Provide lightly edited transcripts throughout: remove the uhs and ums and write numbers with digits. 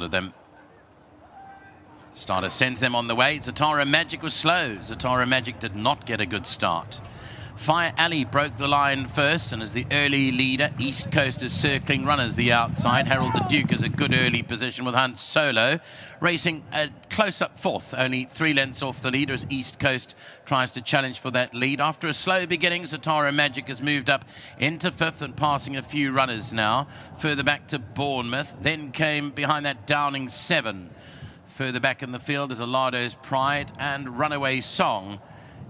of them. Starter sends them on the way. Zatara Magic was slow. Zatara Magic did not get a good start. Fire Alley broke the line first, and as the early leader, East Coast is circling runners the outside. Harold the Duke is a good early position with Hunt Solo racing a close-up fourth, only 3 lengths off the leader as East Coast tries to challenge for that lead. After a slow beginning, Zatara Magic has moved up into 5th and passing a few runners now. Further back to Bournemouth, then came behind that Downing 7. Further back in the field is Alado's Pride, and Runaway Song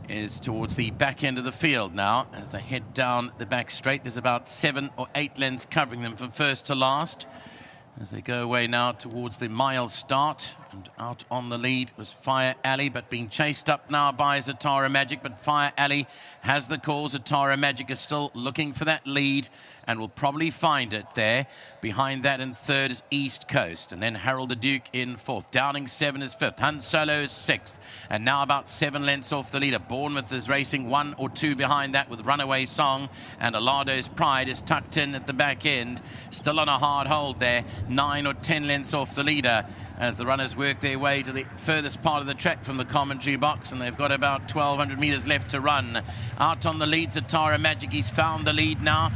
is towards the back end of the field now as they head down the back straight. There's about 7 or 8 lengths covering them from first to last as they go away now towards the mile start. And out on the lead was Fire Alley, but being chased up now by Zatara Magic. But Fire Alley has the call. Zatara Magic is still looking for that lead and will probably find it there. Behind that in 3rd is East Coast, and then Harold the Duke in 4th. Downing 7 is 5th. Hunt Solo is 6th, and now about 7 lengths off the leader. Bournemouth is racing 1 or 2 behind that with Runaway Song, and Alado's Pride is tucked in at the back end. Still on a hard hold there, 9 or 10 lengths off the leader as the runners work their way to the furthest part of the track from the commentary box, and they've got about 1,200 metres left to run. Out on the lead, Zatara Magic, he's found the lead now.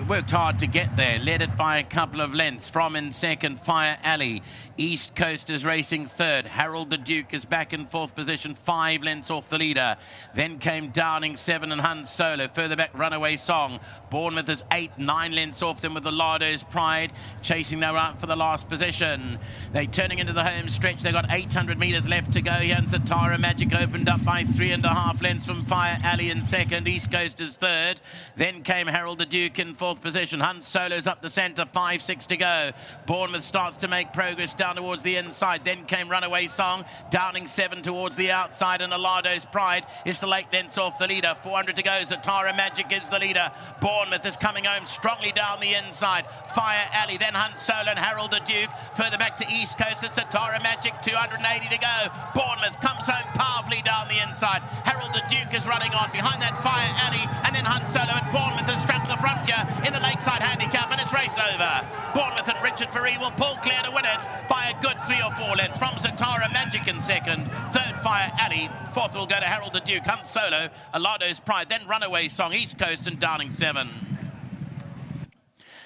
Worked hard to get there, led it by a couple of lengths. From in 2nd, Fire Alley. East Coast is racing 3rd. Harold the Duke is back in 4th position, 5 lengths off the leader. Then came Downing 7 and Hunt Solo. Further back, Runaway Song. Bournemouth is 8, 9 lengths off them with Alado's Pride chasing their out for the last position. They're turning into the home stretch. They've got 800 metres left to go here, and Zatara Magic opened up by 3.5 lengths from Fire Alley in 2nd. East Coast is 3rd. Then came Harold the Duke in 4th position. Hunt Solo's up the centre, 5-6 to go. Bournemouth starts to make progress down towards the inside. Then came Runaway Song. Downing 7 towards the outside, and Alado's Pride is still 8 lengths off the leader. 400 to go. Zatara Magic is the leader. Bournemouth is coming home strongly down the inside. Fire Alley, then Hunt Solo and Harold the Duke. Further back to East Coast, it's Zatara Magic, 280 to go. Bournemouth comes home powerfully down the inside. Harold the Duke is running on behind that Fire Alley, and then Hunt Solo, and Bournemouth has struck the front here in the Lakeside handicap, and it's race over. Bournemouth and Richard Ferree will pull clear to win it by a good 3 or 4 lengths from Zatara Magic in 2nd. 3rd, Fire Alley. 4th will go to Harold the Duke. Hunt Solo, Alado's Pride, then Runaway Song, East Coast, and Downing 7.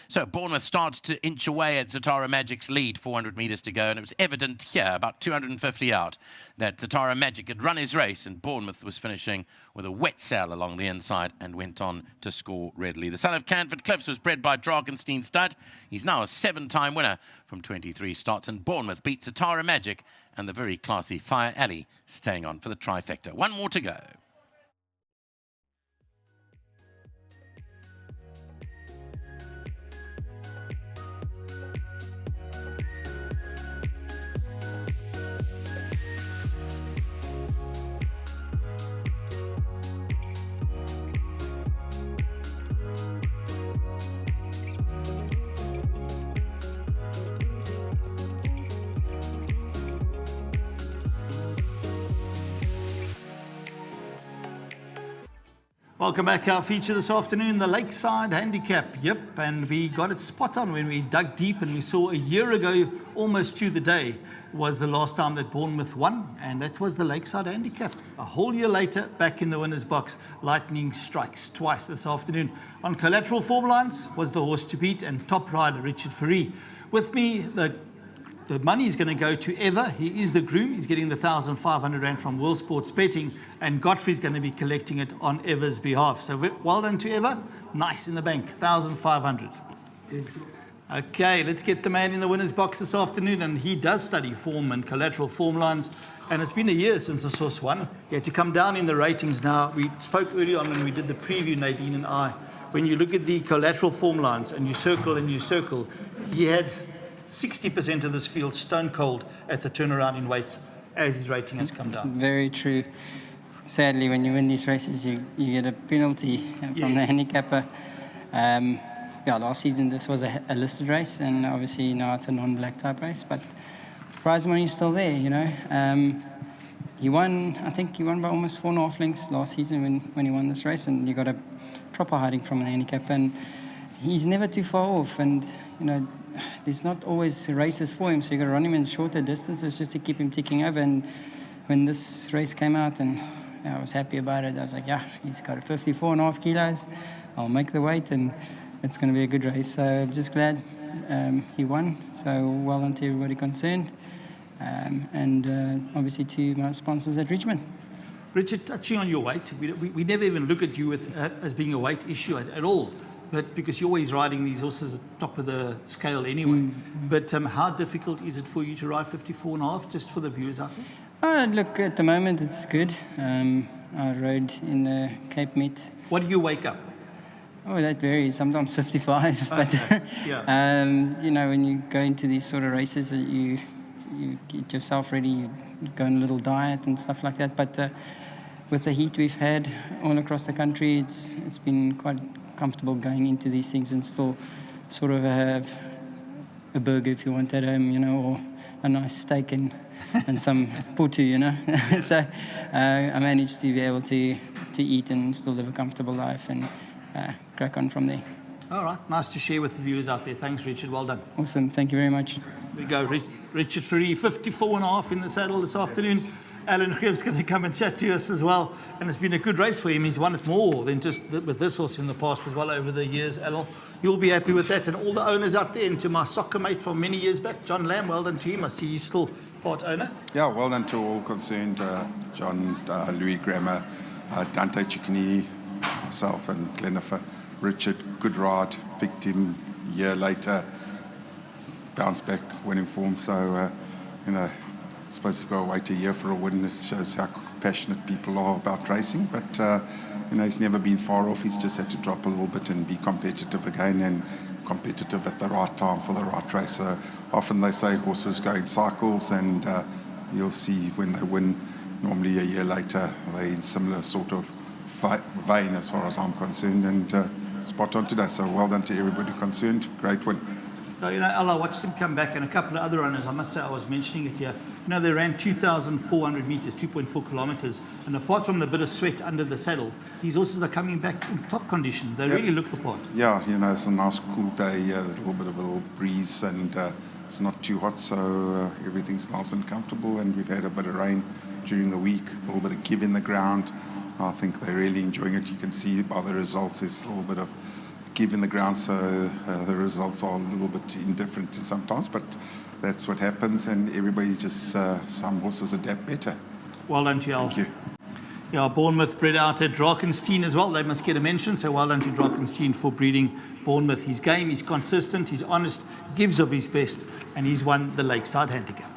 So Bournemouth starts to inch away at Zatara Magic's lead, 400 metres to go, and it was evident here, about 250 out, that Zatara Magic had run his race, and Bournemouth was finishing with a wet sail along the inside and went on to score readily. The son of Canford Cliffs was bred by Drakenstein Stud. He's now a 7-time winner from 23 starts, and Bournemouth beats Zatara Magic and the very classy Fire Alley staying on for the trifecta. 1 more to go. Welcome back. Our feature this afternoon, the Lakeside handicap. Yep, and we got it spot on when we dug deep, and we saw a year ago, almost to the day, was the last time that Bournemouth won, and that was the Lakeside handicap. A whole year later, back in the winner's box, lightning strikes twice this afternoon. On collateral form lines was the horse to beat and top rider Richard Ferree. With me, the money is going to go to Eva. He is the groom. He's getting the 1,500 Rand from World Sports Betting, and Godfrey's going to be collecting it on Eva's behalf. So well done to Eva. Nice in the bank, 1,500. Okay, let's get the man in the winner's box this afternoon, and he does study form and collateral form lines, and it's been a year since the source won. He had to come down in the ratings now. We spoke early on when we did the preview, Nadine and I. When you look at the collateral form lines and you circle, he had 60% of this field stone cold at the turnaround in weights as his rating has come down. Very true. Sadly, when you win these races, you get a penalty from the handicapper. Yeah, last season this was a listed race, and obviously now it's a non-black type race, but prize money is still there, you know. He won, I think he won by almost 4.5 lengths last season when he won this race, and you got a proper hiding from the handicapper, and he's never too far off, and there's not always races for him, so you got to run him in shorter distances just to keep him ticking over. And when this race came out, and I was happy about it, I was like, yeah, he's got 54.5 kilos. I'll make the weight, and it's going to be a good race. So I'm just glad he won. So well done to everybody concerned, and obviously to my sponsors at Richmond. Richard, touching on your weight, we never even look at you as being a weight issue at all. But because you're always riding these horses at the top of the scale anyway. But how difficult is it for you to ride 54.5, just for the viewers out there? Look, at the moment it's good. I rode in the Cape Meet. What do you wake up? Oh, that varies. Sometimes 55. But Yeah. when you go into these sort of races, you get yourself ready. You go on a little diet and stuff like that. But with the heat we've had all across the country, it's been quite comfortable going into these things and still sort of have a burger if you want at home, or a nice steak and some putu, So I managed to be able to eat and still live a comfortable life and crack on from there. All right, nice to share with the viewers out there. Thanks, Richard. Well done. Awesome. Thank you very much. There we go. Richard Fourie, 54.5 in the saddle this afternoon. Alan Greaves going to come and chat to us as well. And it's been a good race for him. He's won it more than just with this horse in the past as well over the years, Alan. You'll be happy with that. And all the owners out there, and to my soccer mate from many years back, John Lamb, well done to him. I see he's still part owner. Yeah, well done to all concerned, John, Louis Grammer, Dante Ciccini, myself and Glennifer. Richard, good ride, picked him a year later, bounced back, winning form. So, I suppose you've got to wait a year for a win. This shows how passionate people are about racing. But, he's never been far off. He's just had to drop a little bit and be competitive again, and competitive at the right time for the right race. So often they say horses go in cycles, and you'll see when they win, normally a year later, they're in similar sort of vein as far as I'm concerned, and spot on today. So well done to everybody concerned. Great win. I watched them come back, and a couple of other runners, I must say, I was mentioning it here. They ran 2,400 meters, 2.4 kilometers, and apart from the bit of sweat under the saddle, these horses are coming back in top condition. They really look the part. Yeah, it's a nice cool day, there's a little bit of a little breeze, and it's not too hot, so everything's nice and comfortable, and we've had a bit of rain during the week, a little bit of give in the ground. I think they're really enjoying it. You can see by the results, there's a little bit of give in the ground, so the results are a little bit indifferent sometimes, but that's what happens, and everybody just, some horses adapt better. Well done, Giel. Thank you. Yeah, Bournemouth bred out at Drakenstein as well. They must get a mention, so well done to Drakenstein for breeding Bournemouth. His game, he's consistent, he's honest, he gives of his best, and he's won the Lakeside handicap.